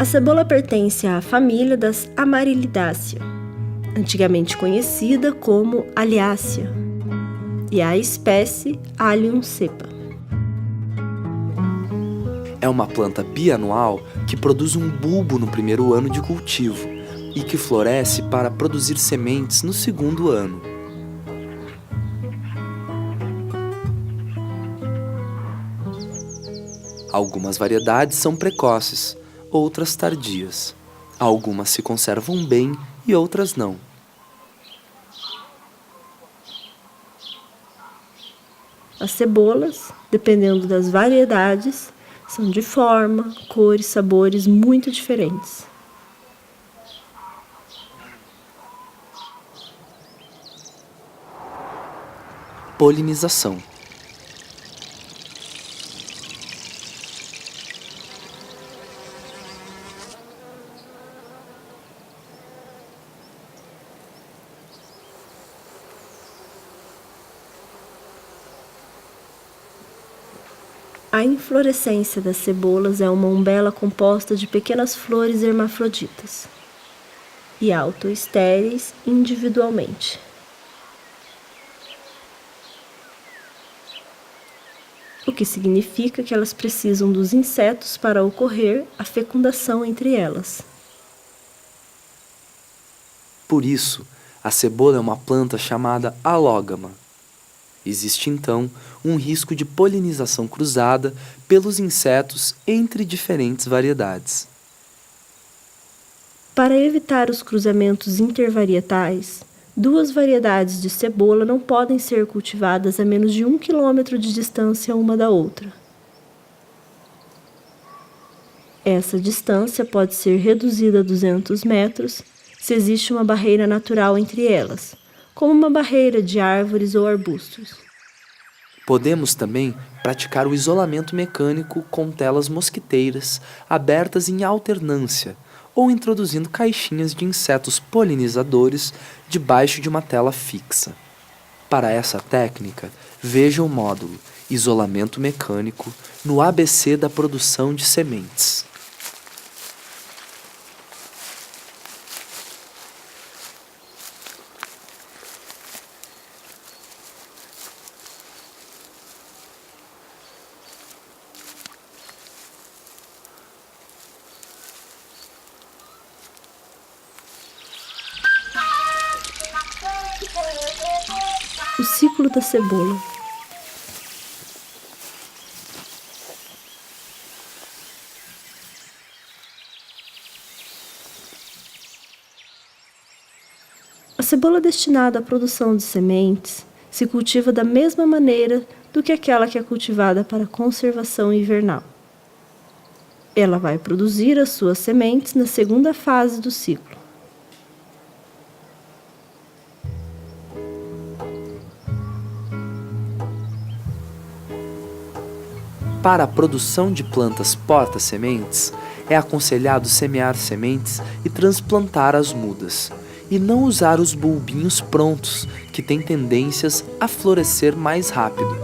A cebola pertence à família das Amarilidaceae, antigamente conhecida como Alliaceae, e à espécie Allium cepa. É uma planta bianual que produz um bulbo no primeiro ano de cultivo e que floresce para produzir sementes no segundo ano. Algumas variedades são precoces, outras tardias. Algumas se conservam bem e outras não. As cebolas, dependendo das variedades, são de forma, cor e sabores muito diferentes. Polinização. A inflorescência das cebolas é uma umbela composta de pequenas flores hermafroditas e autoestéreis individualmente. O que significa que elas precisam dos insetos para ocorrer a fecundação entre elas. Por isso, a cebola é uma planta chamada alógama. Existe então um risco de polinização cruzada pelos insetos entre diferentes variedades. Para evitar os cruzamentos intervarietais, duas variedades de cebola não podem ser cultivadas a menos de 1 quilômetro de distância uma da outra. Essa distância pode ser reduzida a 200 metros se existe uma barreira natural entre elas, como uma barreira de árvores ou arbustos. Podemos também praticar o isolamento mecânico com telas mosquiteiras abertas em alternância ou introduzindo caixinhas de insetos polinizadores debaixo de uma tela fixa. Para essa técnica, veja o módulo Isolamento Mecânico no ABC da produção de sementes. O ciclo da cebola. A cebola destinada à produção de sementes se cultiva da mesma maneira do que aquela que é cultivada para conservação invernal. Ela vai produzir as suas sementes na segunda fase do ciclo. Para a produção de plantas porta-sementes, é aconselhado semear sementes e transplantar as mudas, e não usar os bulbinhos prontos, que têm tendências a florescer mais rápido.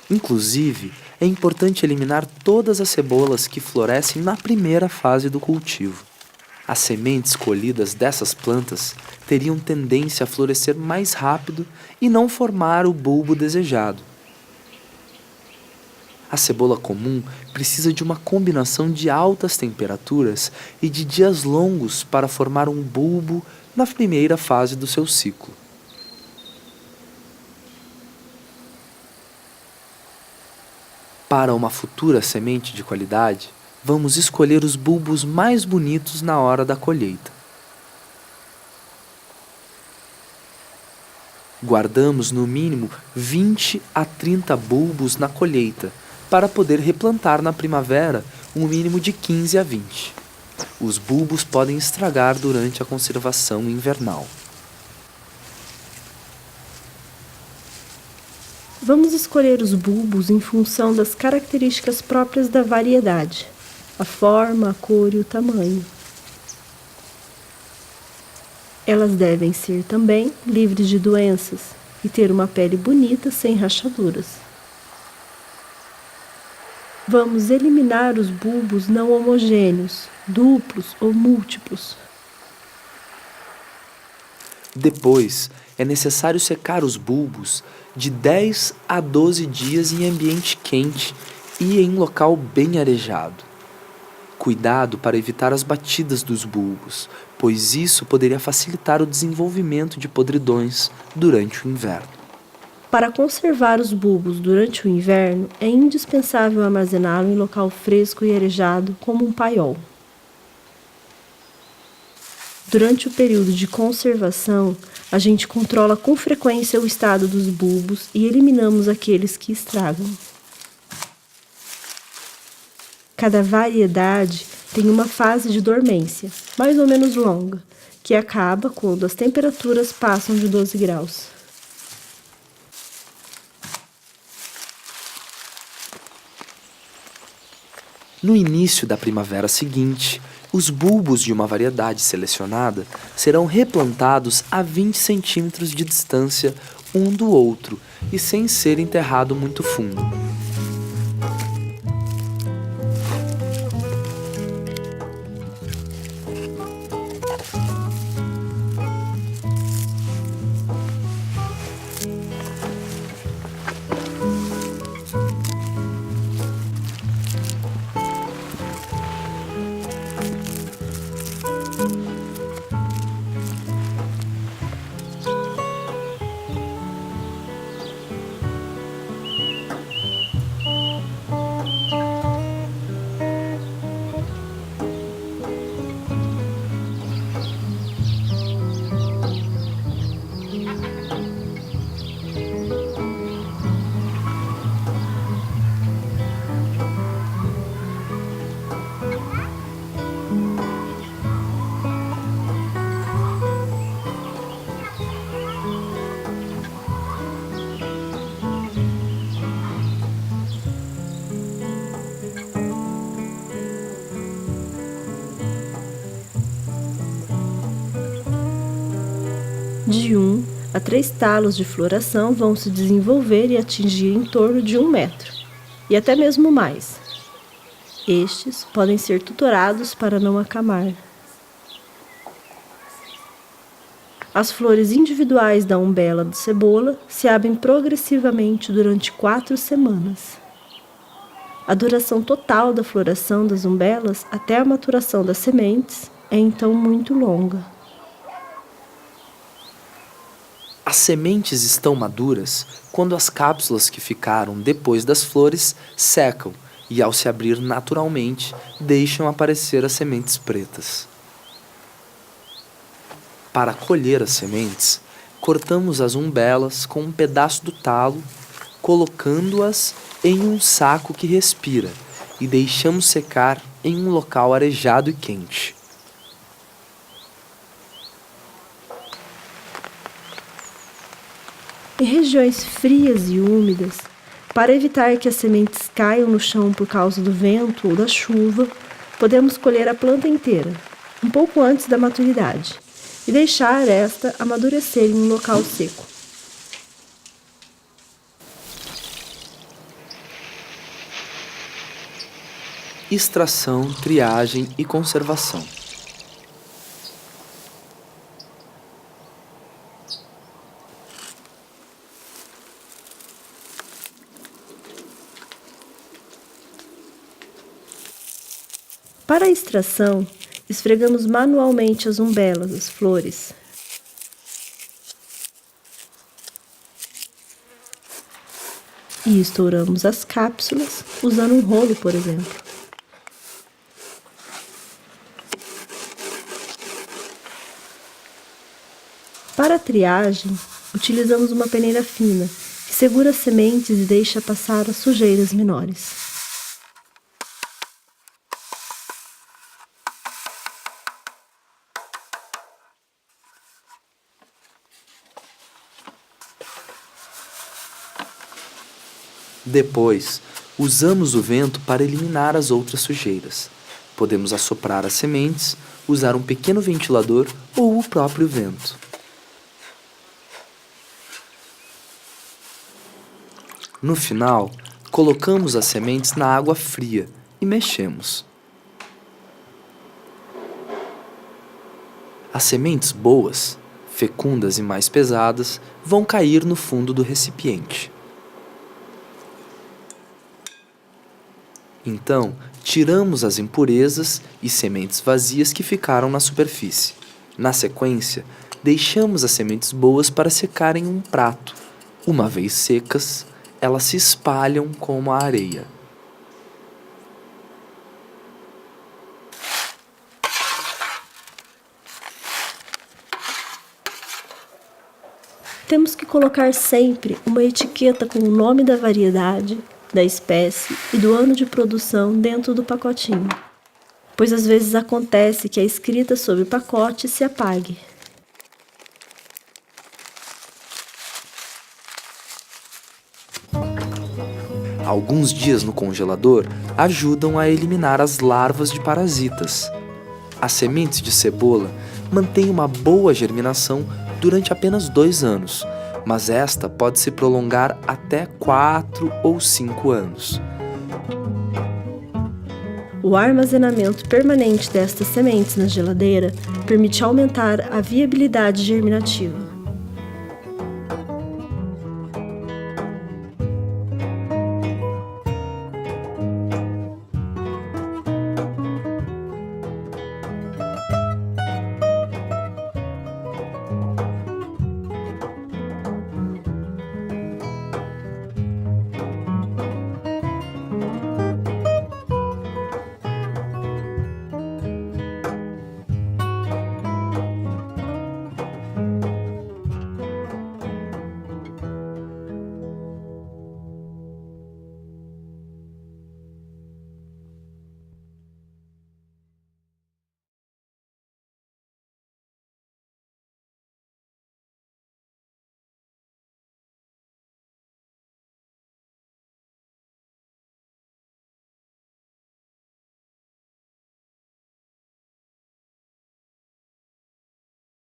Inclusive, é importante eliminar todas as cebolas que florescem na primeira fase do cultivo. As sementes colhidas dessas plantas teriam tendência a florescer mais rápido e não formar o bulbo desejado. A cebola comum precisa de uma combinação de altas temperaturas e de dias longos para formar um bulbo na primeira fase do seu ciclo. Para uma futura semente de qualidade, vamos escolher os bulbos mais bonitos na hora da colheita. Guardamos no mínimo 20 a 30 bulbos na colheita, para poder replantar na primavera um mínimo de 15 a 20. Os bulbos podem estragar durante a conservação invernal. Vamos escolher os bulbos em função das características próprias da variedade. a forma, a cor e o tamanho. Elas devem ser também livres de doenças e ter uma pele bonita sem rachaduras. Vamos eliminar os bulbos não homogêneos, duplos ou múltiplos. Depois, é necessário secar os bulbos de 10 a 12 dias em ambiente quente e em local bem arejado. Cuidado para evitar as batidas dos bulbos, pois isso poderia facilitar o desenvolvimento de podridões durante o inverno. Para conservar os bulbos durante o inverno, é indispensável armazená-lo em local fresco e arejado, como um paiol. Durante o período de conservação, a gente controla com frequência o estado dos bulbos e eliminamos aqueles que estragam. Cada variedade tem uma fase de dormência, mais ou menos longa, que acaba quando as temperaturas passam de 12 graus. No início da primavera seguinte, os bulbos de uma variedade selecionada serão replantados a 20 centímetros de distância um do outro e sem ser enterrado muito fundo. De 1 a 3 talos de floração vão se desenvolver e atingir em torno de 1 metro, e até mesmo mais. Estes podem ser tuturados para não acamar. As flores individuais da umbela de cebola se abrem progressivamente durante 4 semanas. A duração total da floração das umbelas até a maturação das sementes é então muito longa. As sementes estão maduras quando as cápsulas que ficaram depois das flores secam e, ao se abrir naturalmente, deixam aparecer as sementes pretas. Para colher as sementes, cortamos as umbelas com um pedaço do talo, colocando-as em um saco que respira e deixamos secar em um local arejado e quente. Em regiões frias e úmidas, para evitar que as sementes caiam no chão por causa do vento ou da chuva, podemos colher a planta inteira, um pouco antes da maturidade, e deixar esta amadurecer em um local seco. Extração, triagem e conservação. Para a extração, esfregamos manualmente as umbelas, as flores. E estouramos as cápsulas usando um rolo, por exemplo. Para a triagem, utilizamos uma peneira fina, que segura as sementes e deixa passar as sujeiras menores. Depois, usamos o vento para eliminar as outras sujeiras. Podemos assoprar as sementes, usar um pequeno ventilador ou o próprio vento. No final, colocamos as sementes na água fria e mexemos. As sementes boas, fecundas e mais pesadas, vão cair no fundo do recipiente. Então, tiramos as impurezas e sementes vazias que ficaram na superfície. Na sequência, deixamos as sementes boas para secar em um prato. Uma vez secas, elas se espalham como a areia. Temos que colocar sempre uma etiqueta com o nome da variedade, da espécie e do ano de produção dentro do pacotinho, pois às vezes acontece que a escrita sobre o pacote se apague. Alguns dias no congelador ajudam a eliminar as larvas de parasitas. As sementes de cebola mantêm uma boa germinação durante apenas 2 anos, mas esta pode se prolongar até 4 ou 5 anos. O armazenamento permanente destas sementes na geladeira permite aumentar a viabilidade germinativa.